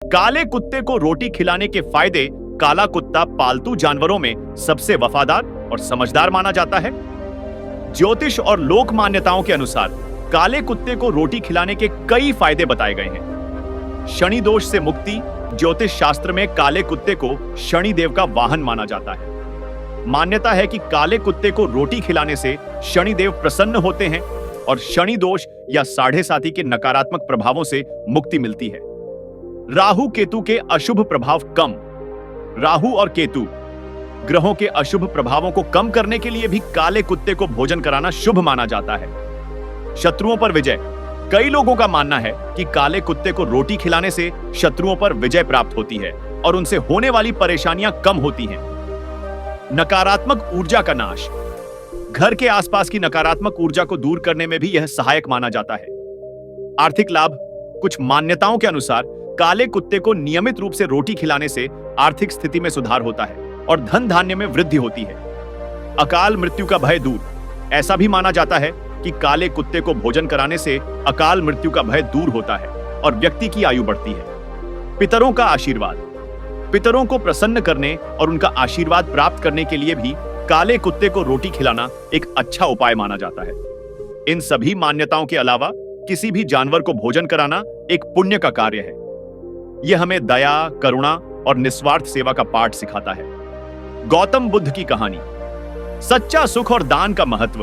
काले कुत्ते को रोटी खिलाने के फायदे। काला कुत्ता पालतू जानवरों में सबसे वफादार और समझदार माना जाता है। ज्योतिष और लोक मान्यताओं के अनुसार काले कुत्ते को रोटी खिलाने के कई फायदे बताए गए हैं। शनि दोष से मुक्ति। ज्योतिष शास्त्र में काले कुत्ते को शनि देव का वाहन माना जाता है। मान्यता है कि काले कुत्ते को रोटी खिलाने से शनि देव प्रसन्न होते हैं और शनि दोष या साढ़े साती के नकारात्मक प्रभावों से मुक्ति मिलती है। राहु केतु के अशुभ प्रभाव कम। राहु और केतु ग्रहों के अशुभ प्रभावों को कम करने के लिए भी काले कुत्ते को भोजन कराना शुभ माना जाता है। शत्रुओं पर विजय। कई लोगों का मानना है कि काले कुत्ते को रोटी खिलाने से शत्रुओं पर विजय प्राप्त होती है और उनसे होने वाली परेशानियां कम होती हैं। नकारात्मक ऊर्जा का नाश। घर के आसपास की नकारात्मक ऊर्जा को दूर करने में भी यह सहायक माना जाता है। आर्थिक लाभ। कुछ मान्यताओं के अनुसार काले कुत्ते को नियमित रूप से रोटी खिलाने से आर्थिक स्थिति में सुधार होता है और धन धान्य में वृद्धि होती है। अकाल मृत्यु का भय दूर। ऐसा भी माना जाता है कि काले कुत्ते को भोजन कराने से अकाल मृत्यु का भय दूर होता है और व्यक्ति की आयु बढ़ती है। पितरों का आशीर्वाद। पितरों को प्रसन्न करने और उनका आशीर्वाद प्राप्त करने के लिए भी काले कुत्ते को रोटी खिलाना एक अच्छा उपाय माना जाता है। इन सभी मान्यताओं के अलावा किसी भी जानवर को भोजन कराना एक पुण्य का कार्य है। यह हमें दया, करुणा और निस्वार्थ सेवा का पाठ सिखाता है। गौतम बुद्ध की कहानी। सच्चा सुख और दान का महत्व।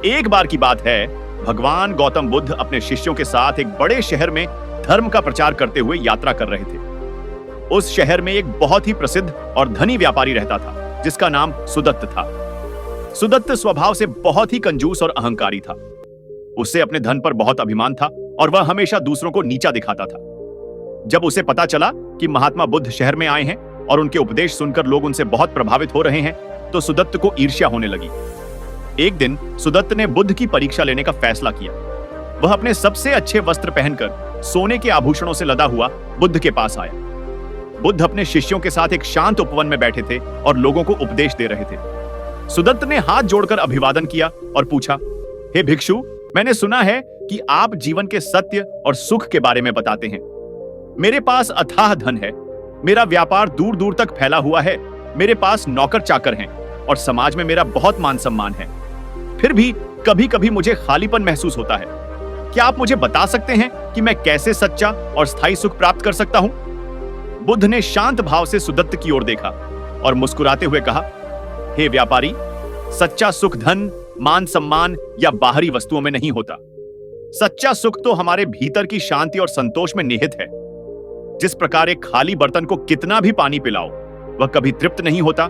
एक बार की बात है, भगवान गौतम बुद्ध अपने शिष्यों के साथ एक बड़े शहर में धर्म का प्रचार करते हुए यात्रा कर रहे थे। उस शहर में एक बहुत ही प्रसिद्ध और धनी व्यापारी रहता था जिसका नाम सुदत्त था। सुदत्त स्वभाव से बहुत ही कंजूस और अहंकारी था। उसे अपने धन पर बहुत अभिमान था और वह हमेशा दूसरों को नीचा दिखाता था। जब उसे पता चला कि महात्मा बुद्ध शहर में आए हैं और उनके उपदेश सुनकर लोग उनसे बहुत प्रभावित हो रहे हैं, तो सुदत्त को ईर्ष्या होने लगी। एक दिन सुदत्त ने बुद्ध की परीक्षा लेने का फैसला किया। वह अपने सबसे अच्छे वस्त्र पहनकर सोने के आभूषणों से लदा हुआ बुद्ध के पास आया। बुद्ध अपने शिष्यों के साथ एक शांत उपवन में बैठे थे और लोगों को उपदेश दे रहे थे। सुदत्त ने हाथ जोड़कर अभिवादन किया और पूछा, हे भिक्षु, मैंने सुना है कि आप जीवन के सत्य और सुख के बारे में बताते हैं। मेरे पास अथाह धन है, मेरा व्यापार दूर दूर तक फैला हुआ है, मेरे पास नौकर चाकर हैं और समाज में मेरा बहुत मान सम्मान है। फिर भी कभी कभी मुझे खालीपन महसूस होता है। क्या आप मुझे बता सकते हैं कि मैं कैसे सच्चा और स्थायी सुख प्राप्त कर सकता हूं? बुद्ध ने शांत भाव से सुदत्त की ओर देखा और मुस्कुराते हुए कहा, हे व्यापारी, सच्चा सुख धन, मान सम्मान या बाहरी वस्तुओं में नहीं होता। सच्चा सुख तो हमारे भीतर की शांति और संतोष में निहित है। जिस प्रकार एक खाली बर्तन को कितना भी पानी पिलाओ वह कभी तृप्त नहीं होता,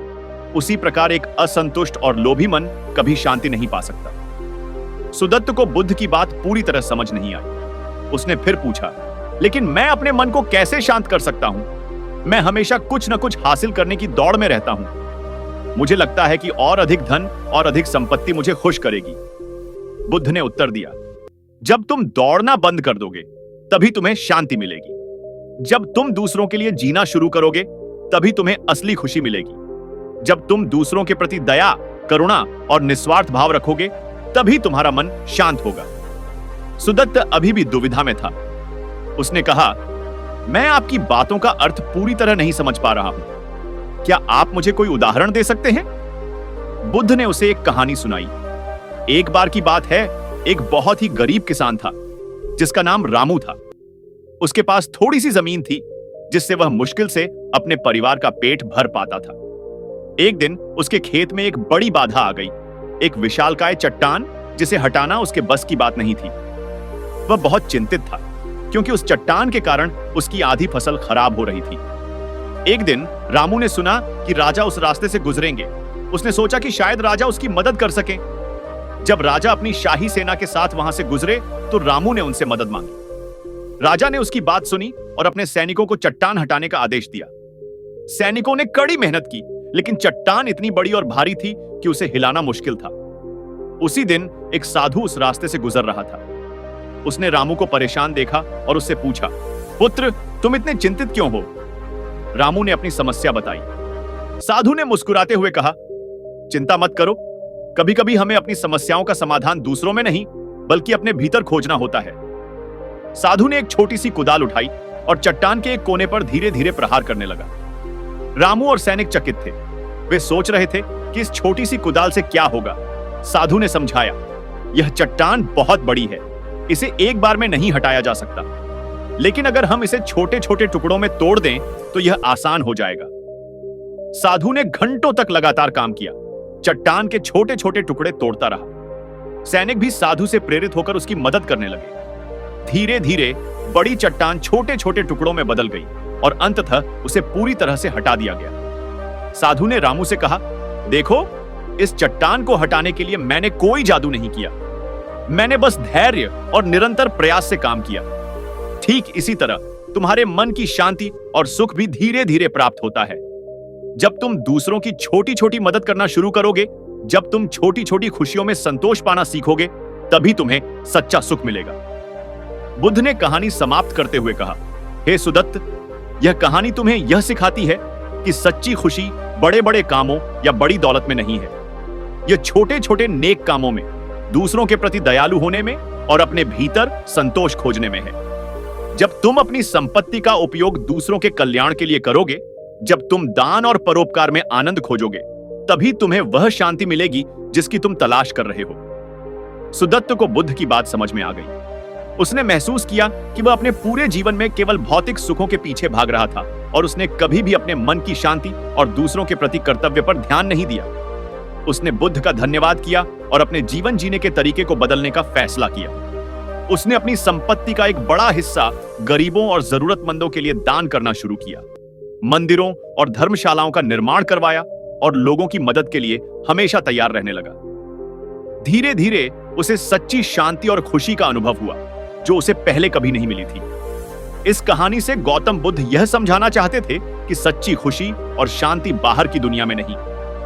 उसी प्रकार एक असंतुष्ट और लोभी मन कभी शांति नहीं पा सकता। सुदत्त को बुद्ध की बात पूरी तरह समझ नहीं आई। उसने फिर पूछा, लेकिन मैं अपने मन को कैसे शांत कर सकता हूं? मैं हमेशा कुछ न कुछ हासिल करने की दौड़ में रहता हूं। मुझे लगता है कि और अधिक धन और अधिक संपत्ति मुझे खुश करेगी। बुद्ध ने उत्तर दिया, जब तुम दौड़ना बंद कर दोगे तभी तुम्हें शांति मिलेगी। जब तुम दूसरों के लिए जीना शुरू करोगे तभी तुम्हें असली खुशी मिलेगी। जब तुम दूसरों के प्रति दया, करुणा और निस्वार्थ भाव रखोगे तभी तुम्हारा मन शांत होगा। सुदत्त अभी भी दुविधा में था। उसने कहा, मैं आपकी बातों का अर्थ पूरी तरह नहीं समझ पा रहा हूं। क्या आप मुझे कोई उदाहरण दे सकते हैं? बुद्ध ने उसे एक कहानी सुनाई। एक बार की बात है, एक बहुत ही गरीब किसान था जिसका नाम रामू था। उसके पास थोड़ी सी जमीन थी जिससे वह मुश्किल से अपने परिवार का पेट भर पाता था। एक दिन उसके खेत में एक बड़ी बाधा आ गई, एक विशालकाय चट्टान जिसे हटाना उसके बस की बात नहीं थी। वह बहुत चिंतित था क्योंकि उस चट्टान के कारण उसकी आधी फसल खराब हो रही थी। एक दिन रामू ने सुना कि राजा उस रास्ते से गुजरेंगे। उसने सोचा कि शायद राजा उसकी मदद कर सकें। जब राजा अपनी शाही सेना के साथ वहां से गुजरे तो रामू ने उनसे मदद मांगी। राजा ने उसकी बात सुनी और अपने सैनिकों को चट्टान हटाने का आदेश दिया। सैनिकों ने कड़ी मेहनत की, लेकिन चट्टान इतनी बड़ी और भारी थी कि उसे हिलाना मुश्किल था। उसी दिन एक साधु उस रास्ते से गुजर रहा था। उसने रामू को परेशान देखा और उससे पूछा, पुत्र, तुम इतने चिंतित क्यों हो? रामू ने अपनी समस्या बताई। साधु ने मुस्कुराते हुए कहा, चिंता मत करो, कभी कभी हमें अपनी समस्याओं का समाधान दूसरों में नहीं बल्कि अपने भीतर खोजना होता है। साधु ने एक छोटी सी कुदाल उठाई और चट्टान के एक कोने पर धीरे धीरे प्रहार करने लगा। रामू और सैनिक चकित थे। वे सोच रहे थे कि इस छोटी सी कुदाल से क्या होगा। साधु ने समझाया, यह चट्टान बहुत बड़ी है, इसे एक बार में नहीं हटाया जा सकता, लेकिन अगर हम इसे छोटे छोटे टुकड़ों में तोड़ दें तो यह आसान हो जाएगा। साधु ने घंटों तक लगातार काम किया, चट्टान के छोटे छोटे टुकड़े तोड़ता रहा। सैनिक भी साधु से प्रेरित होकर उसकी मदद करने लगे। धीरे धीरे बड़ी चट्टान छोटे छोटे टुकड़ों में बदल गई और अंततः उसे पूरी तरह से हटा दिया गया। साधु ने रामू से कहा, देखो, इस चट्टान को हटाने के लिए मैंने कोई जादू नहीं किया, मैंने बस धैर्य और निरंतर प्रयास से काम किया। ठीक इसी तरह तुम्हारे मन की शांति और सुख भी धीरे धीरे प्राप्त होता है। जब तुम दूसरों की छोटी छोटी मदद करना शुरू करोगे, जब तुम छोटी छोटी खुशियों में संतोष पाना सीखोगे, तभी तुम्हें सच्चा सुख मिलेगा। बुद्ध ने कहानी समाप्त करते हुए कहा, हे सुदत्त, यह कहानी तुम्हें यह सिखाती है कि सच्ची खुशी बड़े बड़े कामों या बड़ी दौलत में नहीं है। यह छोटे छोटे नेक कामों में, दूसरों के प्रति दयालु होने में और अपने भीतर संतोष खोजने में है। जब तुम अपनी संपत्ति का उपयोग दूसरों के कल्याण के लिए करोगे, जब तुम दान और परोपकार में आनंद खोजोगे, तभी तुम्हें वह शांति मिलेगी जिसकी तुम तलाश कर रहे हो। सुदत्त को बुद्ध की बात समझ में आ गई। उसने महसूस किया कि वह अपने पूरे जीवन में केवल भौतिक सुखों के पीछे भाग रहा था और उसने कभी भी अपने मन की शांति और दूसरों के प्रति कर्तव्य पर ध्यान नहीं दिया। उसने बुद्ध का धन्यवाद किया और अपने जीवन जीने के तरीके को बदलने का फैसला किया। उसने अपनी संपत्ति का एक बड़ा हिस्सा गरीबों और जरूरतमंदों के लिए दान करना शुरू किया, मंदिरों और धर्मशालाओं का निर्माण करवाया और लोगों की मदद के लिए हमेशा तैयार रहने लगा। धीरे धीरे उसे सच्ची शांति और खुशी का अनुभव हुआ जो उसे पहले कभी नहीं मिली थी। इस कहानी से गौतम बुद्ध यह समझाना चाहते थे कि सच्ची खुशी और शांति बाहर की दुनिया में नहीं,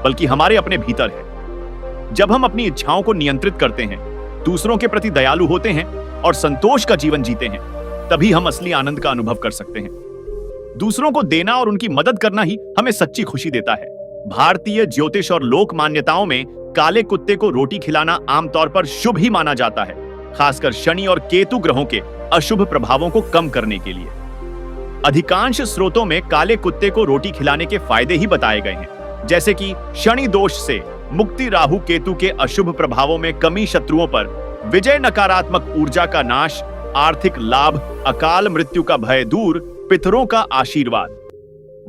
बल्कि हमारे अपने भीतर है। जब हम अपनी इच्छाओं को नियंत्रित करते हैं, दूसरों के प्रति दयालु होते हैं और संतोष का जीवन जीते हैं, तभी हम असली आनंद का अनुभव कर सकते हैं। दूसरों को देना और उनकी मदद करना ही हमें सच्ची खुशी देता है। भारतीय ज्योतिष और लोक मान्यताओं में काले कुत्ते को रोटी खिलाना आमतौर पर शुभ ही माना जाता है, खासकर शनि और केतु ग्रहों के अशुभ प्रभावों को कम करने के लिए। अधिकांश स्रोतों में काले कुत्ते को रोटी खिलाने के फायदे ही बताए गए हैं, जैसे कि शनि दोष से मुक्ति, राहु केतु के अशुभ प्रभावों में कमी, शत्रुओं पर विजय, नकारात्मक ऊर्जा का नाश, आर्थिक लाभ, अकाल मृत्यु का भय दूर, पितरों का आशीर्वाद।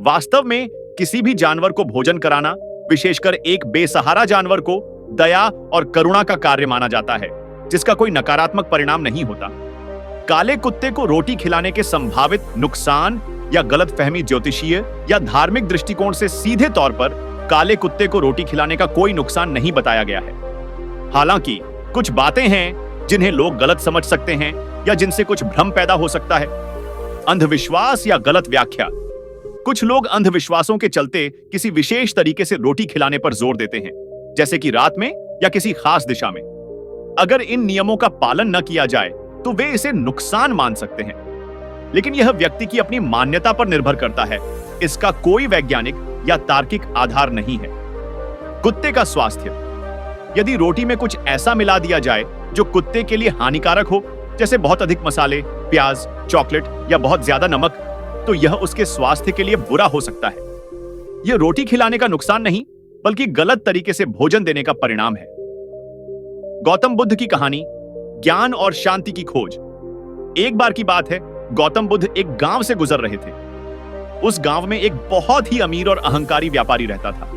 वास्तव में किसी भी जानवर को भोजन कराना, विशेषकर एक बेसहारा जानवर को, दया और करुणा का कार्य माना जाता है, जिसका कोई नकारात्मक परिणाम नहीं होता। काले कुत्ते को रोटी खिलाने के संभावित नुकसान या गलतफहमी ज्योतिषीय या धार्मिक दृष्टिकोण से सीधे तौर पर काले कुत्ते को रोटी खिलाने का कोई नुकसान नहीं बताया गया है। हालांकि कुछ बातें हैं जिन्हें लोग गलत समझ सकते हैं या जिनसे कुछ भ्रम पैदा हो सकता है। अंधविश्वास या गलत व्याख्या। कुछ लोग अंधविश्वासों के चलते किसी विशेष तरीके से रोटी खिलाने पर जोर देते हैं, जैसे कि रात में या किसी खास दिशा में। अगर इन नियमों का पालन न किया जाए तो वे इसे नुकसान मान सकते हैं, लेकिन यह व्यक्ति की अपनी मान्यता पर निर्भर करता है। इसका कोई वैज्ञानिक या तार्किक आधार नहीं है। कुत्ते का स्वास्थ्य। यदि रोटी में कुछ ऐसा मिला दिया जाए जो कुत्ते के लिए हानिकारक हो, जैसे बहुत अधिक मसाले, प्याज, चॉकलेट या बहुत ज्यादा नमक, तो यह उसके स्वास्थ्य के लिए बुरा हो सकता है। यह रोटी खिलाने का नुकसान नहीं, बल्कि गलत तरीके से भोजन देने का परिणाम है। गौतम बुद्ध की कहानी, ज्ञान और शांति की खोज। एक बार की बात है, गौतम बुद्ध एक गांव से गुजर रहे थे। उस गांव में एक बहुत ही अमीर और अहंकारी व्यापारी रहता था।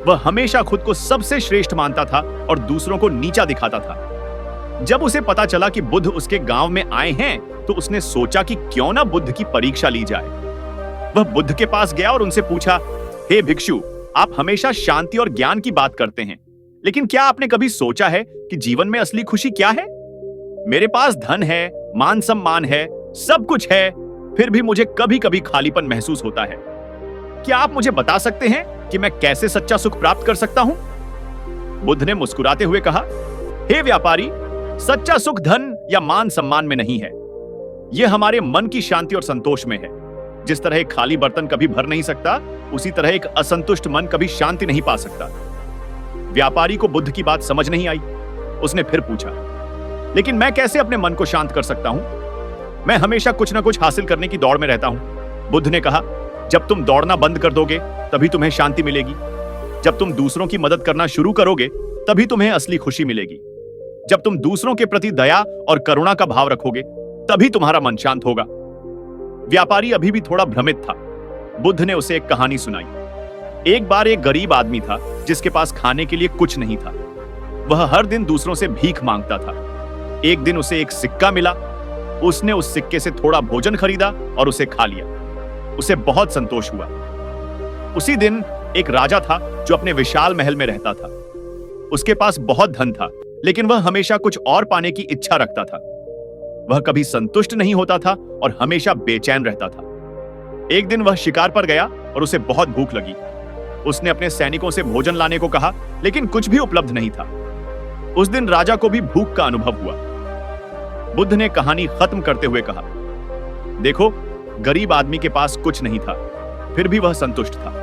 वह हमेशा खुद को सबसे श्रेष्ठ मानता था और दूसरों को नीचा दिखाता था। जब उसे पता चला कि बुद्ध उसके गांव में आए हैं, तो उसने सोचा कि क्यों ना बुद्ध की परीक्षा ली जाए। वह बुद्ध के पास गया और उनसे पूछा, हे भिक्षु, आप हमेशा शांति और ज्ञान की बात करते हैं, लेकिन क्या आपने कभी सोचा है कि जीवन में असली खुशी क्या है? मेरे पास धन है, मान सम्मान है, सब कुछ है, फिर भी मुझे कभी कभी खालीपन महसूस होता है। क्या आप मुझे बता सकते हैं कि मैं कैसे सच्चा सुख प्राप्त कर सकता हूं? बुद्ध ने मुस्कुराते हुए कहा, हे व्यापारी, सच्चा सुख धन या मान सम्मान में नहीं है। यह हमारे मन की शांति और संतोष में है। जिस तरह एक खाली बर्तन कभी भर नहीं सकता, उसी तरह एक असंतुष्ट मन कभी शांति नहीं पा सकता। व्यापारी को बुद्ध की बात समझ नहीं आई। उसने फिर पूछा, लेकिन मैं कैसे अपने मन को शांत कर सकता हूं? मैं हमेशा कुछ ना कुछ हासिल करने की दौड़ में रहता हूं। बुद्ध ने कहा, जब तुम दौड़ना बंद कर दोगे तभी तुम्हें शांति मिलेगी। जब तुम दूसरों की मदद करना शुरू करोगे तभी तुम्हें असली खुशी मिलेगी। जब तुम दूसरों के प्रति दया और करुणा का भाव रखोगे तभी तुम्हारा मन शांत होगा। व्यापारी अभी भी थोड़ा भ्रमित था। बुद्ध ने उसे एक कहानी सुनाई। एक बार एक गरीब आदमी था जिसके पास खाने के लिए कुछ नहीं था। वह हर दिन दूसरों से भीख मांगता था। एक दिन उसे एक सिक्का मिला। उसने उस सिक्के से थोड़ा भोजन खरीदा और उसे खा लिया। उसे बहुत संतोष हुआ। उसी दिन एक राजा था जो अपने विशाल महल में रहता था। उसके पास बहुत धन था, लेकिन वह हमेशा कुछ और पाने की इच्छा रखता था। वह कभी संतुष्ट नहीं होता था और हमेशा बेचैन रहता था। एक दिन वह शिकार पर गया और उसे बहुत भूख लगी। उसने अपने सैनिकों से भोजन लाने को कहा, लेकिन कुछ भी उपलब्ध नहीं था। उस दिन राजा को भी भूख का अनुभव हुआ। बुद्ध ने कहानी खत्म करते हुए कहा, देखो, गरीब आदमी के पास कुछ नहीं था, फिर भी वह संतुष्ट था।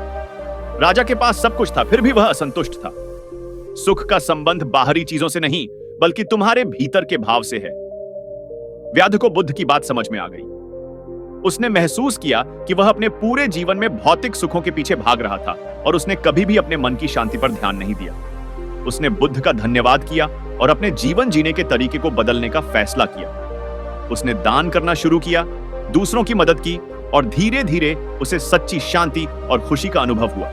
राजा के पास सब कुछ था, फिर भी वह असंतुष्ट था। सुख का संबंध बाहरी चीजों से नहीं, बल्कि तुम्हारे भीतर के भाव से है। व्याध को बुद्ध की बात समझ में आ गई। उसने महसूस किया कि वह अपने पूरे जीवन में भौतिक सुखों के पीछे भाग रहा था और उसने कभी भी अपने मन की शांति पर ध्यान नहीं दिया। उसने बुद्ध का धन्यवाद किया और अपने जीवन जीने के तरीके को बदलने का फैसला किया। उसने दान करना शुरू किया, दूसरों की मदद की और धीरे धीरे उसे सच्ची शांति और खुशी का अनुभव हुआ।